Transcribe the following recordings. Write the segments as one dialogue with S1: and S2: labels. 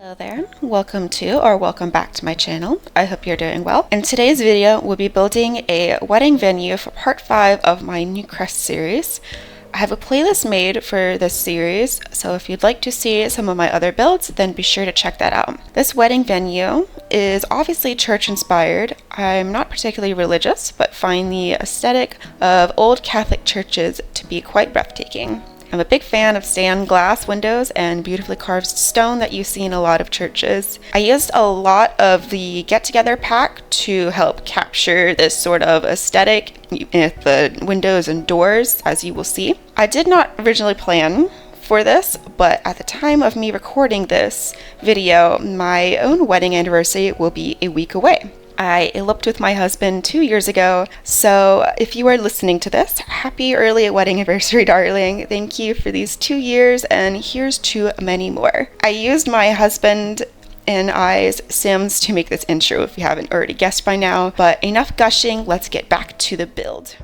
S1: Hello there, welcome back to my channel. I hope you're doing well. In today's video, we'll be building a wedding venue for part 5 of my NewCrest series. I have a playlist made for this series, so if you'd like to see some of my other builds, then be sure to check that out. This wedding venue is obviously church inspired. I'm not particularly religious, but find the aesthetic of old Catholic churches to be quite breathtaking. I'm a big fan of stained glass windows and beautifully carved stone that you see in a lot of churches. I used a lot of the get-together pack to help capture this sort of aesthetic with the windows and doors, as you will see. I did not originally plan for this, but at the time of me recording this video, my own wedding anniversary will be a week away. I eloped with my husband 2 years ago, so if you are listening to this, happy early wedding anniversary, darling. Thank you for these 2 years, and here's to many more. I used my husband and I's Sims to make this intro, if you haven't already guessed by now, but enough gushing, let's get back to the build.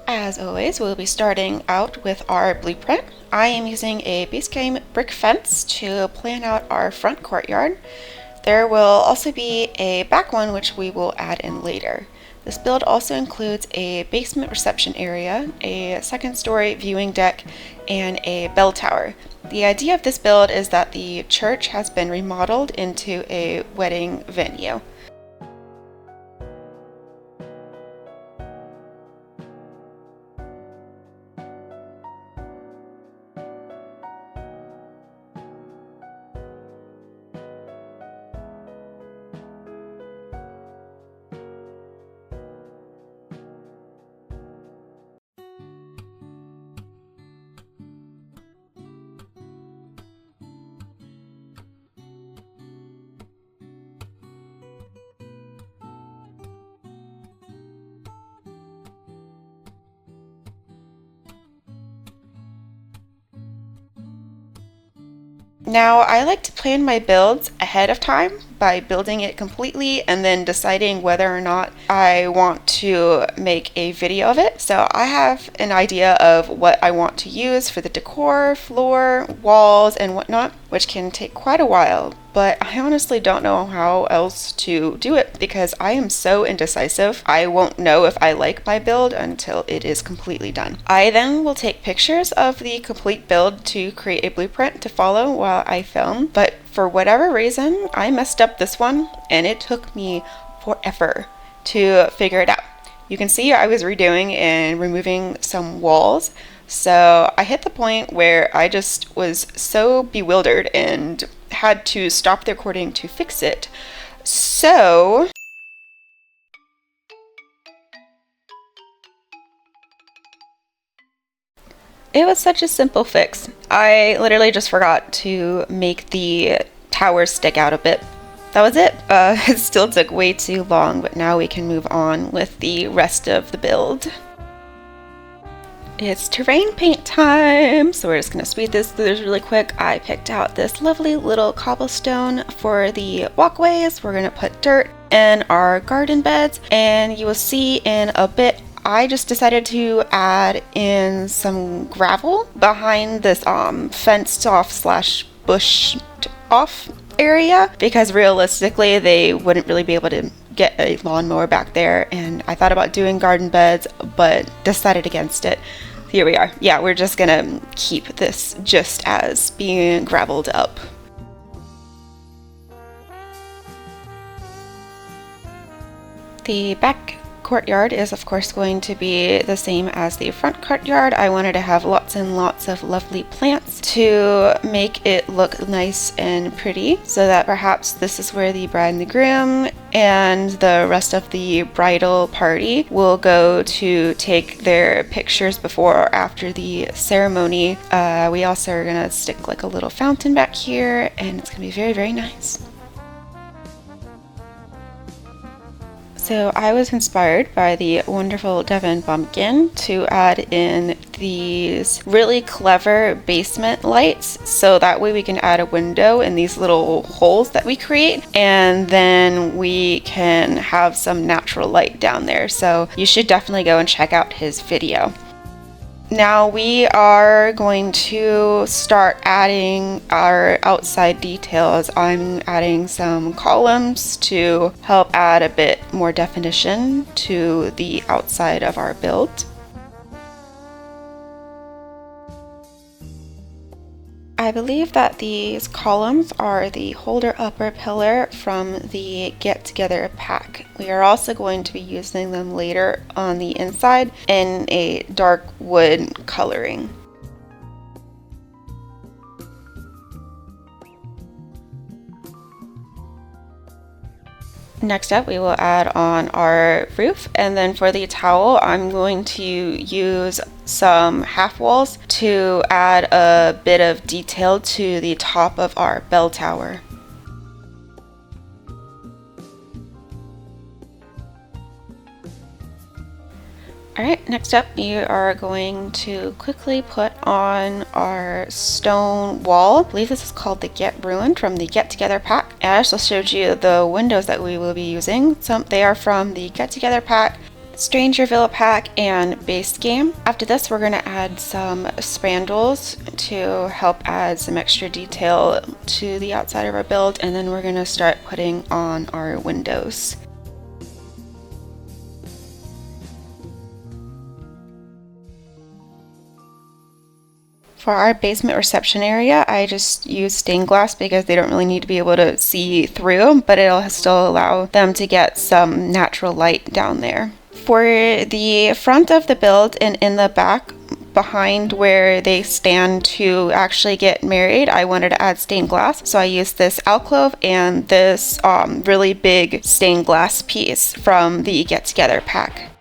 S1: As always, we'll be starting out with our blueprint. I am using a base game brick fence to plan out our front courtyard. There will also be a back one which we will add in later. This build also includes a basement reception area, a second story viewing deck, and a bell tower. The idea of this build is that the church has been remodeled into a wedding venue. Now, I like to plan my builds ahead of time by building it completely and then deciding whether or not I want to make a video of it. So I have an idea of what I want to use for the decor, floor, walls, and whatnot, which can take quite a while. But I honestly don't know how else to do it because I am so indecisive. I won't know if I like my build until it is completely done. I then will take pictures of the complete build to create a blueprint to follow while I film. But for whatever reason, I messed up this one and it took me forever to figure it out. You can see I was redoing and removing some walls. So I hit the point where I just was so bewildered and had to stop the recording to fix it. So it was such a simple fix. I literally just forgot to make the tower stick out a bit. That was it. It still took way too long, but now we can move on with the rest of the build. It's terrain paint time, so we're just going to speed this through this really quick. I picked out this lovely little cobblestone for the walkways. We're going to put dirt in our garden beds, and you will see in a bit I just decided to add in some gravel behind this fenced off / bushed off area because realistically they wouldn't really be able to get a lawnmower back there, and I thought about doing garden beds but decided against it. Here we are. Yeah, we're just gonna keep this just as being graveled up. The back courtyard is of course going to be the same as the front courtyard. I wanted to have lots and lots of lovely plants to make it look nice and pretty, so that perhaps this is where the bride and the groom and the rest of the bridal party will go to take their pictures before or after the ceremony. We also are gonna stick like a little fountain back here, and it's gonna be very, very nice. So I was inspired by the wonderful Devon pumpkin to add in these really clever basement lights, so that way we can add a window in these little holes that we create, and then we can have some natural light down there. So you should definitely go and check out his video. Now we are going to start adding our outside details. I'm adding some columns to help add a bit more definition to the outside of our build. I believe that these columns are the holder upper pillar from the Get Together pack. We are also going to be using them later on the inside in a dark wood coloring. Next up, we will add on our roof, and then for the towel, I'm going to use some half walls to add a bit of detail to the top of our bell tower. Alright, next up we are going to quickly put on our stone wall. I believe this is called the Get Ruined from the Get Together pack. I also showed you the windows that we will be using. They are from the Get Together pack, Stranger Villa pack, and base game. After this, we're going to add some spandrels to help add some extra detail to the outside of our build, and then we're going to start putting on our windows. For our basement reception area, I just use stained glass because they don't really need to be able to see through, but it'll still allow them to get some natural light down there. For the front of the build and in the back, behind where they stand to actually get married, I wanted to add stained glass. So I used this alcove and this really big stained glass piece from the Get Together pack.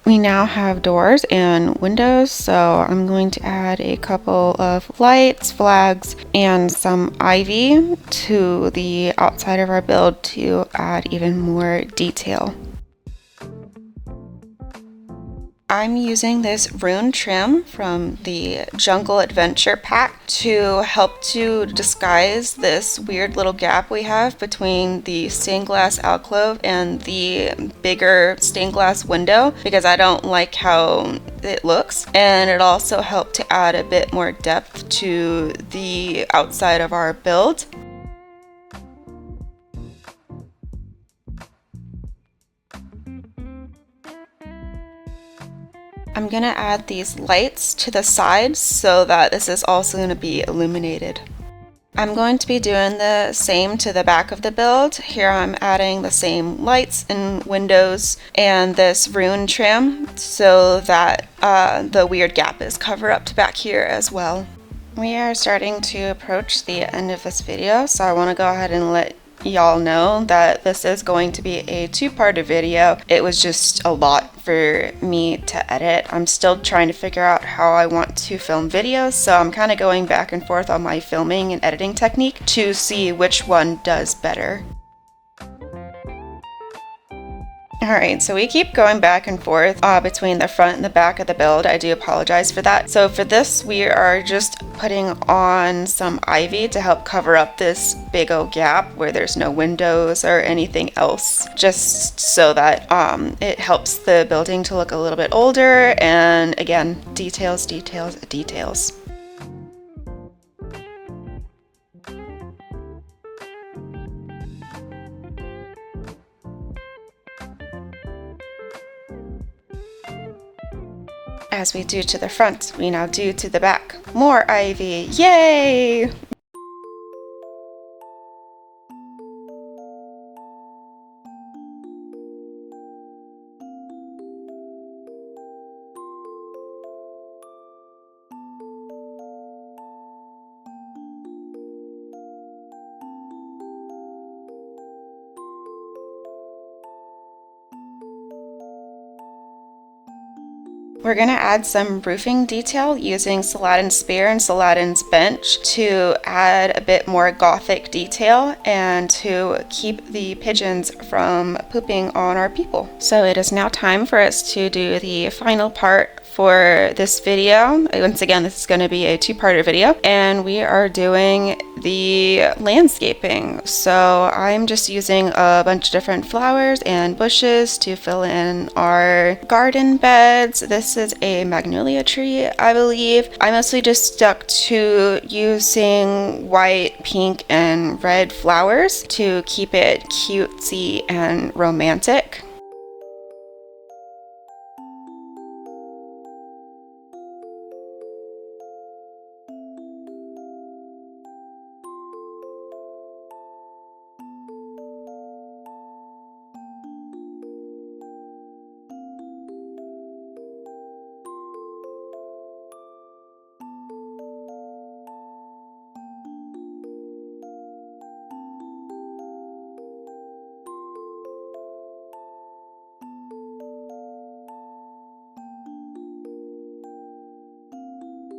S1: We now have doors and windows, so I'm going to add a couple of lights, flags, and some ivy to the outside of our build to add even more detail. I'm using this rune trim from the Jungle Adventure pack to help to disguise this weird little gap we have between the stained glass alcove and the bigger stained glass window, because I don't like how it looks, and it also helped to add a bit more depth to the outside of our build. I'm going to add these lights to the sides so that this is also going to be illuminated. I'm going to be doing the same to the back of the build. Here I'm adding the same lights and windows and this rune trim so that the weird gap is covered up to back here as well. We are starting to approach the end of this video, so I want to go ahead and let y'all know that this is going to be a two-part video. It was just a lot for me to edit. I'm still trying to figure out how I want to film videos, so I'm kind of going back and forth on my filming and editing technique to see which one does better. Alright, so we keep going back and forth between the front and the back of the build. I do apologize for that. So for this, we are just putting on some ivy to help cover up this big old gap where there's no windows or anything else, just so that it helps the building to look a little bit older, and again, details, details, details. As we do to the front, we now do to the back. More ivy, yay! We're going to add some roofing detail using Saladin's spear and Saladin's bench to add a bit more gothic detail and to keep the pigeons from pooping on our people. So it is now time for us to do the final part for this video. Once again, this is going to be a two-parter video, and we are doing the landscaping. So I'm just using a bunch of different flowers and bushes to fill in our garden beds. This is a magnolia tree, I believe. I mostly just stuck to using white, pink, and red flowers to keep it cutesy and romantic.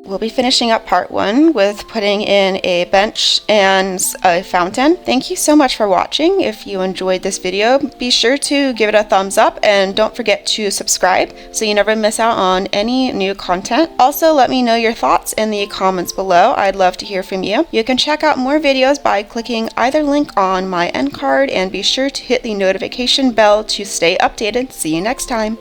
S1: We'll be finishing up part one with putting in a bench and a fountain. Thank you so much for watching. If you enjoyed this video, be sure to give it a thumbs up and don't forget to subscribe so you never miss out on any new content. Also, let me know your thoughts in the comments below. I'd love to hear from you. You can check out more videos by clicking either link on my end card, and be sure to hit the notification bell to stay updated. See you next time.